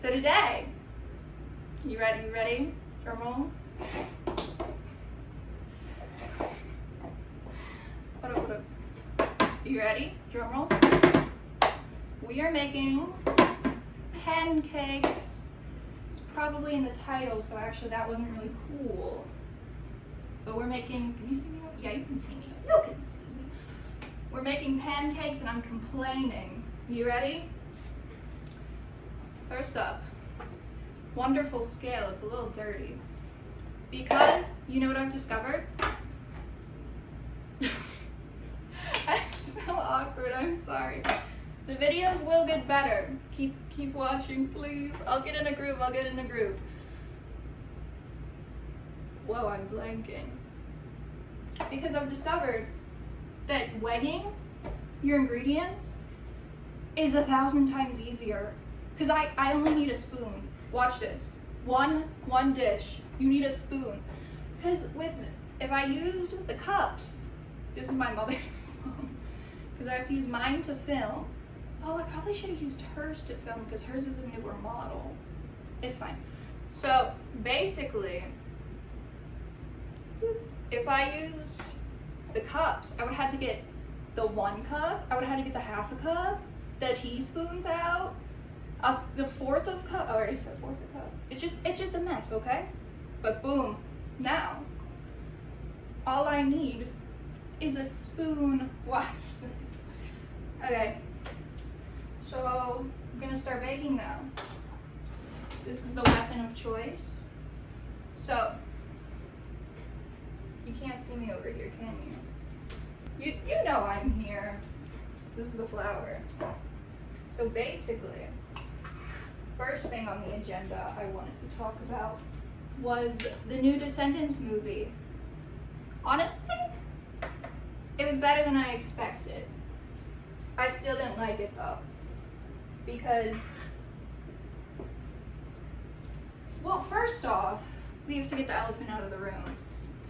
So today, you ready? Drum roll. What up? You ready? Drum roll. We are making pancakes. It's probably in the title, so actually that wasn't really cool. But we're making, can you see me? Yeah, you can see me. You can see me. We're making pancakes and I'm complaining. You ready? First up, wonderful scale. It's a little dirty. Because, you know what I've discovered? I'm so awkward, I'm sorry. The videos will get better. Keep watching, please. I'll get in a groove. Whoa, I'm blanking. Because I've discovered that weighing your ingredients is 1,000 times easier. Because I only need a spoon. Watch this. One dish, you need a spoon. Because if I used the cups, this is my mother's phone, because I have to use mine to film. Oh, I probably should have used hers to film because hers is a newer model. It's fine. So basically, if I used the cups, I would have to get the 1 cup, I would have to get the half a cup, the teaspoons out, the 1/4 of cup. I already said 1/4 of cup. It's just a mess, okay? But boom, now all I need is a spoon. Watch this. Okay, so I'm gonna start baking now. This is the weapon of choice. So you can't see me over here, can you? You know I'm here. This is the flour. So basically, first thing on the agenda I wanted to talk about was the new Desendants movie. Honestly, it was better than I expected. I still didn't like it though, because, well, first off, we have to get the elephant out of the room.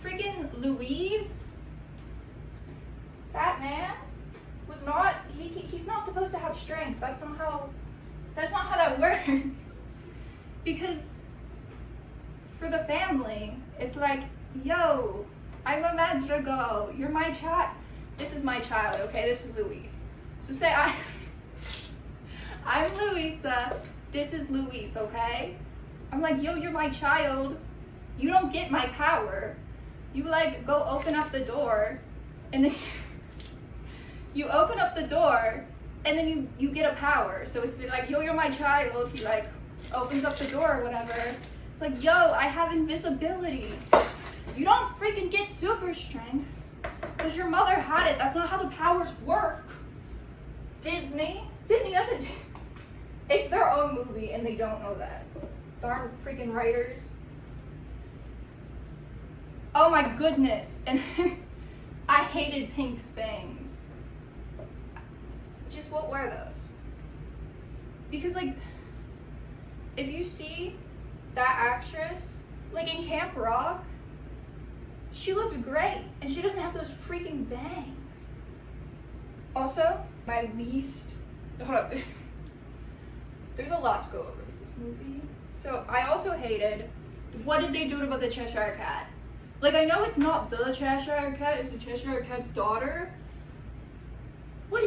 Friggin' Louise, that man was not, he's not supposed to have strength. That's not how that works. Because for the family, it's like, yo, I'm a madrigal, you're my child. This is my child, okay? This is Louise. So say I'm Louisa, this is Louise, okay? I'm like, yo, you're my child. You don't get my power. You like go open up the door, and then you open up the door, and then you get a power. So it's like, yo, you're my child. He like opens up the door or whatever. It's like, yo, I have invisibility. You don't freaking get super strength because your mother had it. That's not how the powers work. Disney, that's it's their own movie and they don't know that. Darn freaking writers. Oh my goodness. And I hated pink Spangs. Just what were those? Because like, if you see that actress, like in Camp Rock, she looks great and she doesn't have those freaking bangs. Also, my least, hold up, there's a lot to go over with this movie. So I also hated, what did they do about the Cheshire Cat? Like, I know it's not the Cheshire Cat, it's the Cheshire Cat's daughter. What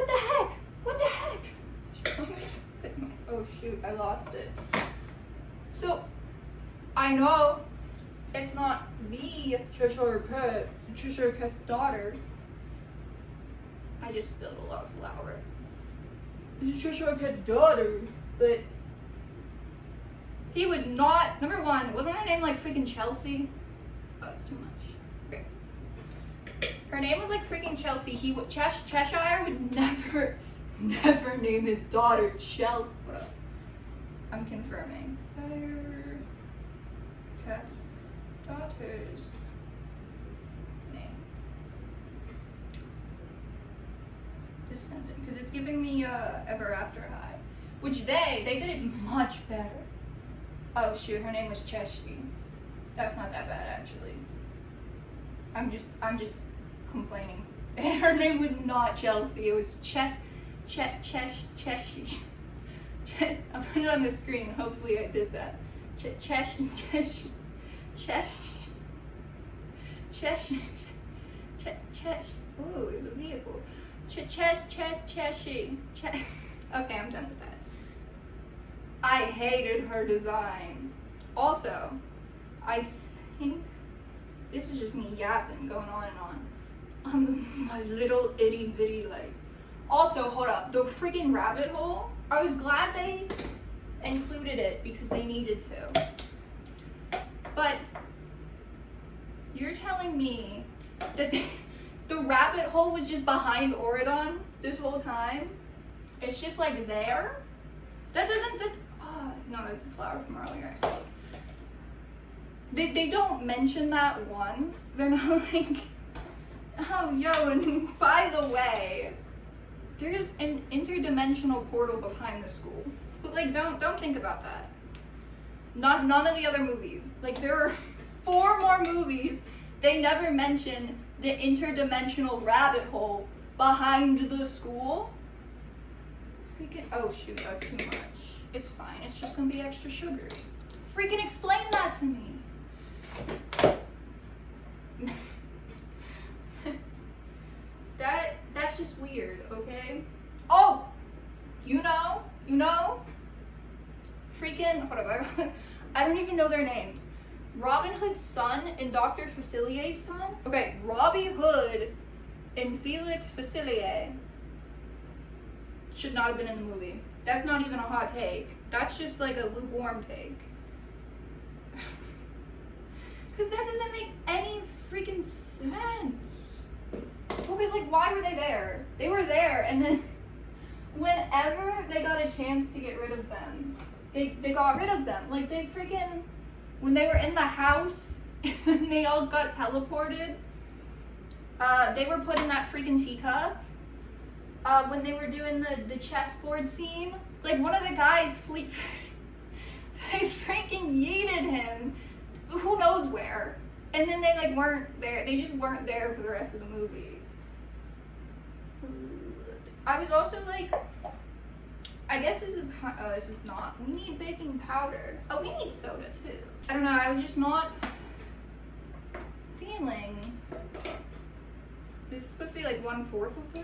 the heck? What the heck? Oh shoot, I lost it. So, I know it's not the Cheshire Cat, it's the Cheshire Cat's daughter. I just spilled a lot of flour. It's the Cheshire Cat's daughter, but he would not, number one, wasn't her name like freaking Chelsea? Oh, it's too much. Okay. Her name was like freaking Chelsea. Cheshire would never name his daughter Chelsea. What up? I'm confirming. Cheshire Cat's daughter's name. Descendant, because it's giving me Ever After High, which they did it much better. Oh shoot, her name was Cheshire. That's not that bad actually. I'm just complaining. Her name was not Chelsea. It was Cheshire. I'll put it on the screen. Hopefully I did that. Cheshire. Ooh, it's a vehicle. Cheshire. Okay, I'm done with that. I hated her design. Also, I think this is just me yapping, going on and on. My little itty bitty life. Also, hold up, the freaking rabbit hole. I was glad they included it because they needed to. But you're telling me that the rabbit hole was just behind Oridon this whole time? It's just like there? That doesn't, oh, no, that's the flower from earlier. So they don't mention that once. They're not like, oh, yo, and by the way, there's an interdimensional portal behind the school. But like, don't think about that. None of the other movies. Like, there are 4 more movies. They never mention the interdimensional rabbit hole behind the school. Freaking, oh shoot, that's too much. It's fine, it's just gonna be extra sugary. Freaking explain that to me. That's just weird, okay? Oh, you know, freaking, hold up, I don't even know their names. Robin Hood's son and Dr. Facilier's son? Okay, Robbie Hood and Felix Facilier should not have been in the movie. That's not even a hot take. That's just like a lukewarm take. Because that doesn't make any freaking sense. Because like, why were they there? They were there, and then whenever they got a chance to get rid of them, they got rid of them. Like, they freaking, when they were in the house and they all got teleported, they were put in that freaking teacup. When they were doing the chessboard scene, like, one of the guys they freaking yeeted him who knows where, and then they like weren't there. They just weren't there for the rest of the movie. I was also like, I guess this is not, we need baking powder. Oh, we need soda too. I don't know, I was just not feeling, this is supposed to be like 1/4 of this.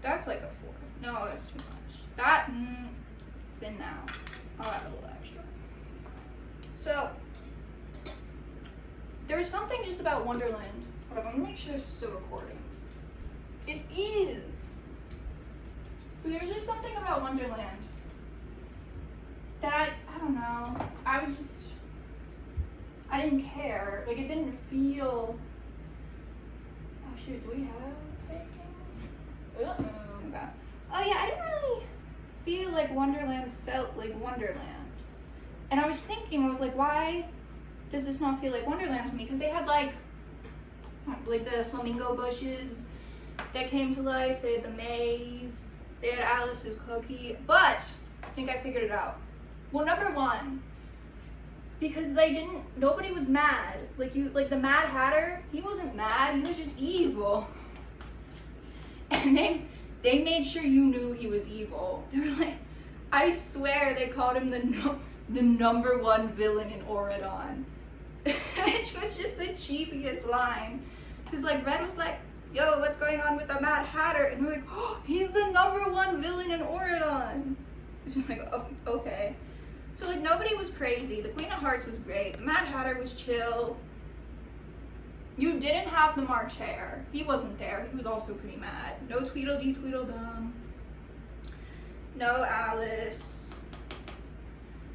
That's like a 4th. No, that's too much. That, it's in now. I'll add a little extra. So, there was something just about Wonderland. Hold on, I'm gonna make sure this is still recording. It is! So there's just something about Wonderland that, I don't know, I didn't care. Like, it didn't feel, oh shoot, do we have baking? Oh yeah, I didn't really feel like Wonderland felt like Wonderland. And I was thinking, I was like, why does this not feel like Wonderland to me? Because they had like the flamingo bushes that came to life, they had the maze, they had Alice's cookie, but I think I figured it out. Well, number one, because nobody was mad. Like the Mad Hatter, he wasn't mad, he was just evil. And they made sure you knew he was evil. They were like, I swear they called him the #1 villain in Oridon. Which was just the cheesiest line. Because like Red was like, yo, what's going on with the Mad Hatter? And they're like, oh, he's the #1 villain in Oridon. It's just like, oh, okay. So like nobody was crazy. The Queen of Hearts was great. The Mad Hatter was chill. You didn't have the March Hare. He wasn't there. He was also pretty mad. No Tweedledee Tweedledum. No Alice.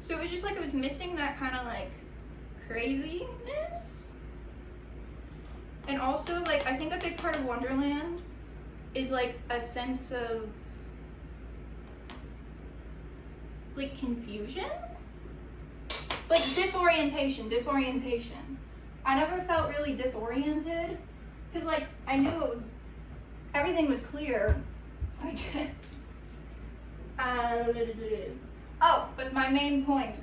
So it was just like it was missing that kind of like craziness. And also like I think a big part of Wonderland is like a sense of like confusion. Like disorientation. I never felt really disoriented because like I knew everything was clear, I guess. Oh, but my main point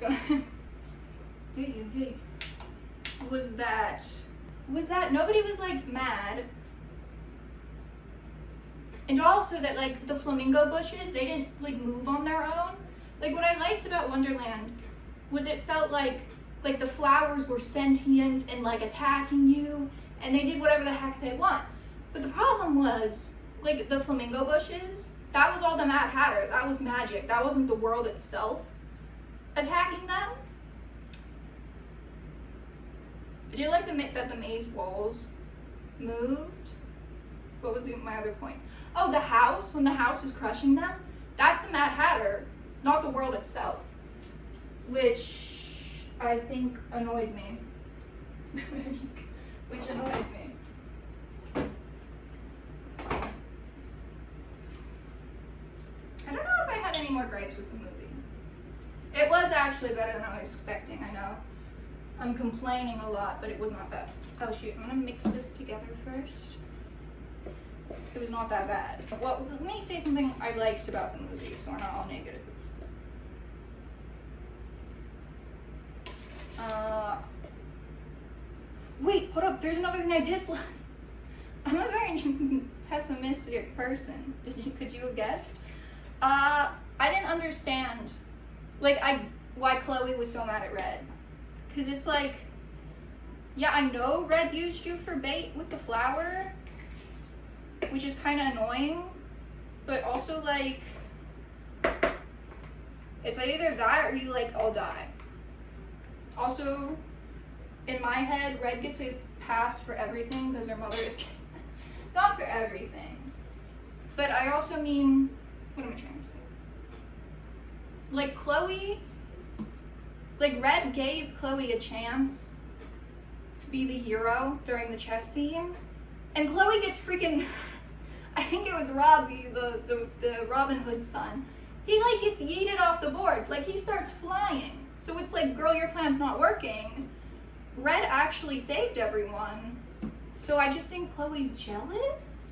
was that nobody was like mad. And also that like the flamingo bushes, they didn't like move on their own. Like what I liked about Wonderland was it felt like the flowers were sentient and like attacking you, and they did whatever the heck they want. But the problem was like the flamingo bushes, that was all the Mad Hatter. That was magic. That wasn't the world itself attacking them. I did like that the maze walls moved. What was my other point? Oh, the house, when the house is crushing them, that's the Mad Hatter, not the world itself. Which I think annoyed me. Which annoyed me. I don't know if I had any more gripes with the movie. It was actually better than I was expecting, I know. I'm complaining a lot, but it was not that. Oh shoot, I'm gonna mix this together first. It was not that bad. Well, let me say something I liked about the movie, so we're not all negative. Wait, hold up, there's another thing I dislike. I'm a very pessimistic person. Could you have guessed? I didn't understand, why Chloe was so mad at Red. Because it's like, yeah, I know Red used you for bait with the flower, which is kind of annoying, but also, like, it's either that or you, like, all die. Also, in my head, Red gets a pass for everything because her mother is not for everything. But I also mean, what am I trying to say? Like, Chloe, like, Red gave Chloe a chance to be the hero during the chess scene, and Chloe gets freaking, I think it was Robbie, the Robin Hood son, he, like, gets yeeted off the board, like, he starts flying. So it's like, girl, your plan's not working. Red actually saved everyone. So I just think Chloe's jealous.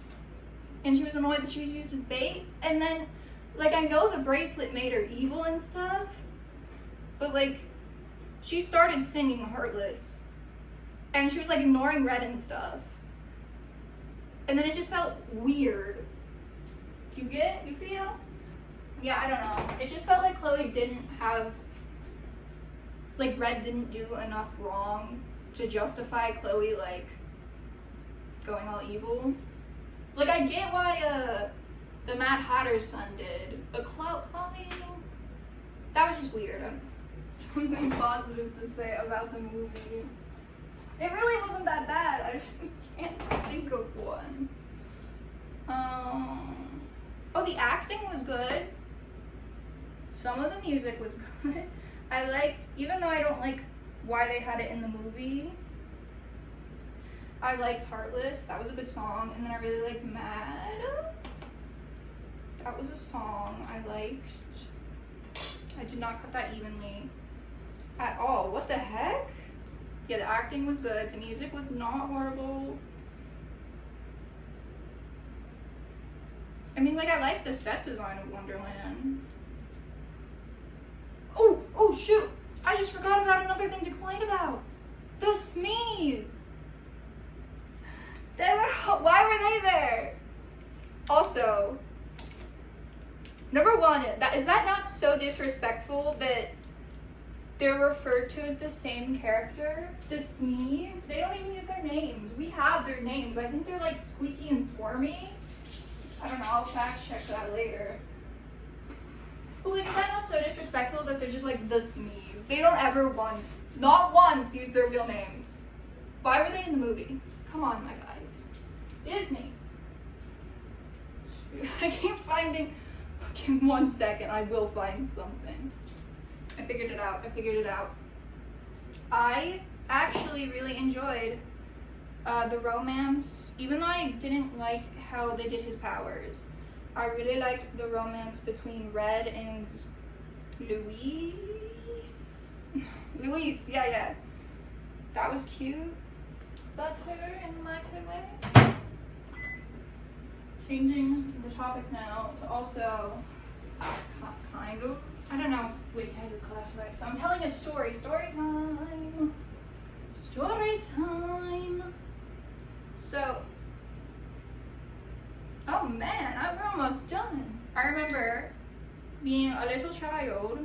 And she was annoyed that she was used as bait. And then, like, I know the bracelet made her evil and stuff. But, like, she started singing Heartless. And she was, like, ignoring Red and stuff. And then it just felt weird. You feel? Yeah, I don't know. It just felt like Chloe didn't have, like, Red didn't do enough wrong to justify Chloe, like, going all evil. Like, I get why, the Mad Hatter's son did, but Chloe, that was just weird. Something positive to say about the movie. It really wasn't that bad, I just can't think of one. Oh, the acting was good. Some of the music was good. I liked, even though I don't like why they had it in the movie, I liked Heartless. That was a good song. And then I really liked Mad. That was a song I liked. I did not cut that evenly at all. What the heck? Yeah, the acting was good. The music was not horrible. I mean, like, I like the set design of Wonderland. Oh, shoot! I just forgot about another thing to complain about. Those Smees! Why were they there? Also, number one, is that not so disrespectful that they're referred to as the same character? The Smees? They don't even use their names. We have their names. I think they're like Squeaky and Squirmy. I don't know, I'll fact check that later. But like, is that not so disrespectful that they're just like the Smees? They don't ever not once use their real names. Why were they in the movie? Come on, my guys. Disney. I keep finding, give 1 second, I will find something. I figured it out. I actually really enjoyed the romance, even though I didn't like how they did his powers. I really liked the romance between Red and Luis. Luis, yeah. That was cute. Butter in the microwave. Changing the topic now to also kind of, I don't know, wait, I did class right. So I'm telling a story. Story time. So, Oh man, we're almost done. I remember being a little child.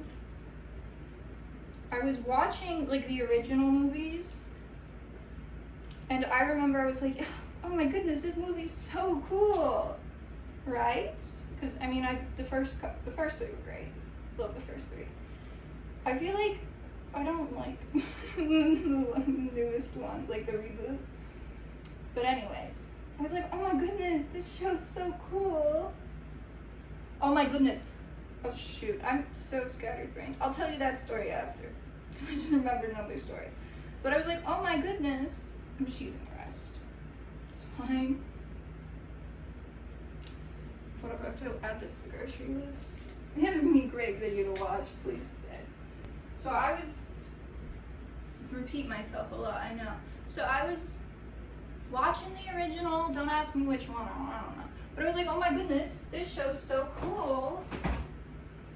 I was watching like the original movies, and I remember I was like, oh my goodness, this movie's so cool, right? Because I mean, the first three were great. Love the first three. I feel like I don't like the newest ones, like the reboot. But anyways, I was like, oh my goodness, this show's so cool. Oh my goodness. Oh shoot, I'm so scatterbrained. I'll tell you that story after, because I just remembered another story. But I was like, oh my goodness. I'm just using the rest. It's fine. What if I have to add this to the grocery list? This is gonna be a great video to watch, please stay. So I was, repeat myself a lot, I know. So I was watching the original, don't ask me which one, I don't know. But I was like, oh my goodness, this show's so cool.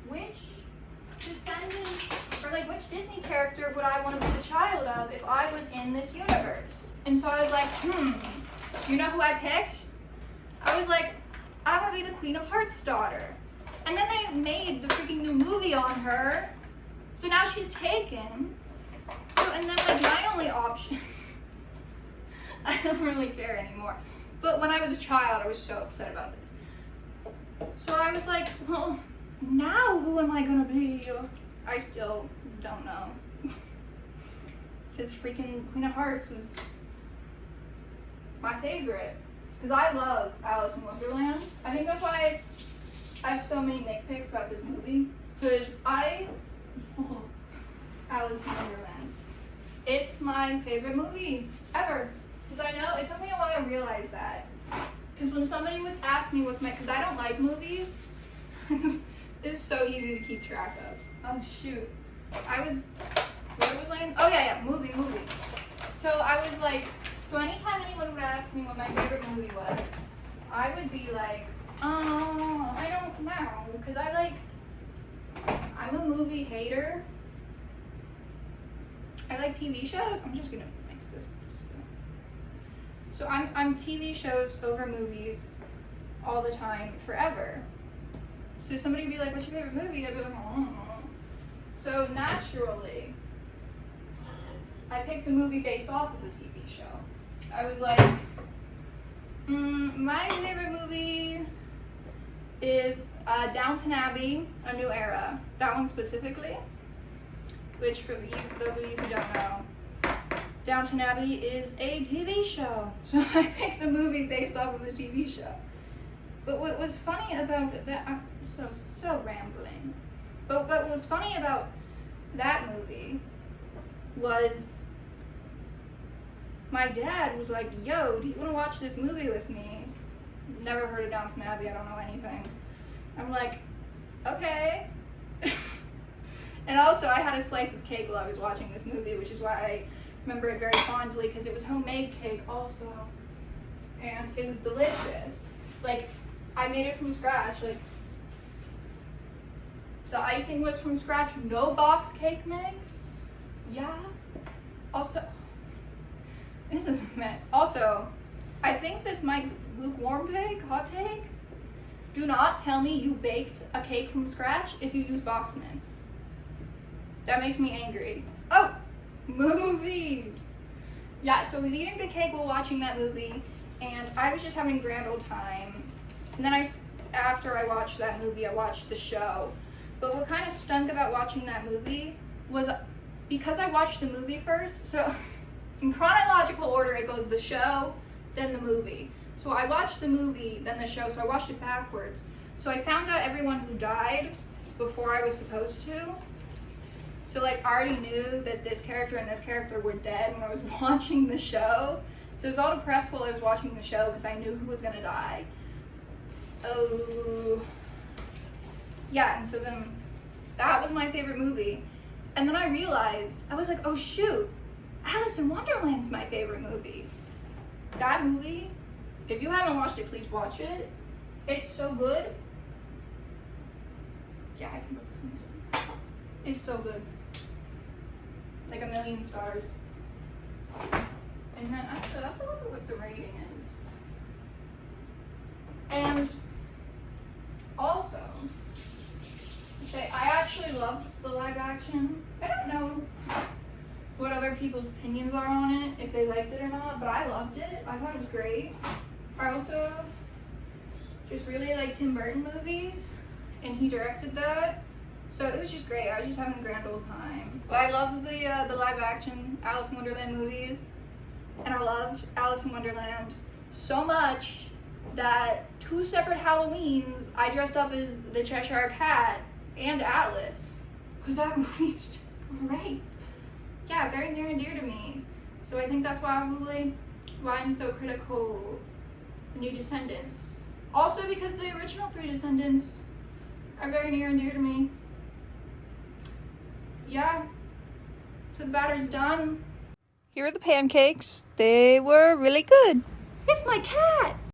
Which Descendants, or like which Disney character would I want to be the child of if I was in this universe? And so I was like, you know who I picked? I was like, I want to be the Queen of Hearts' daughter. And then they made the freaking new movie on her. So now she's taken. So, and then like my only option, I don't really care anymore. But when I was a child, I was so upset about this. So I was like, well, now who am I gonna be? I still don't know. Because freaking Queen of Hearts was my favorite. Because I love Alice in Wonderland. I think that's why I have so many nitpicks about this movie. Because I love Alice in Wonderland. It's my favorite movie ever. Because I know, it took me a while to realize that. Because when somebody would ask me what's my, because I don't like movies. This is so easy to keep track of. Oh shoot. Where was I in? Oh yeah, movie. So I was like, so anytime anyone would ask me what my favorite movie was, I would be like, I don't know. Because I'm a movie hater. I like TV shows. I'm just gonna mix this. So I'm TV shows over movies all the time, forever. So somebody would be like, what's your favorite movie? I'd be like, I don't know. So naturally, I picked a movie based off of a TV show. I was like, my favorite movie is Downton Abbey, A New Era. That one specifically, which for those of you who don't know, Downton Abbey is a TV show. So I picked a movie based off of a TV show. But what was funny about that, I'm so rambling. But what was funny about that movie was my dad was like, yo, do you want to watch this movie with me? Never heard of Downton Abbey, I don't know anything. I'm like, okay. And also I had a slice of cake while I was watching this movie, which is why I remember it very fondly, because it was homemade cake also. And it was delicious. Like, I made it from scratch. Like, the icing was from scratch, no box cake mix. Yeah. Also, this is a mess. Also, I think this might be lukewarm take, hot take. Do not tell me you baked a cake from scratch if you use box mix. That makes me angry. Oh, movies. Yeah, so I was eating the cake while watching that movie, and I was just having a grand old time. And then after I watched that movie, I watched the show. But what kind of stunk about watching that movie was because I watched the movie first, so in chronological order it goes the show, then the movie. So I watched the movie, then the show, so I watched it backwards. So I found out everyone who died before I was supposed to. So like I already knew that this character and this character were dead when I was watching the show. So it was all depressed while I was watching the show because I knew who was gonna die. Oh. Yeah, and so then that was my favorite movie. And then I realized, I was like, oh shoot, Alice in Wonderland's my favorite movie. That movie, if you haven't watched it, please watch it. It's so good. Yeah, I can put this in this. It's so good. Like 1,000,000 stars. And then actually, I have to look at what the rating is. And also, I actually loved the live action. I don't know what other people's opinions are on it, if they liked it or not, but I loved it. I thought it was great. I also just really like Tim Burton movies, and he directed that. So it was just great. I was just having a grand old time. But I loved the live action Alice in Wonderland movies, and I loved Alice in Wonderland so much that 2 separate Halloweens I dressed up as the Cheshire Cat and Alice, because that movie is just great. Yeah, very near and dear to me. So I think that's probably why I'm so critical of the new Descendants. Also because the original 3 Descendants are very near and dear to me. Yeah, so the batter's done. Here are the pancakes. They were really good. It's my cat!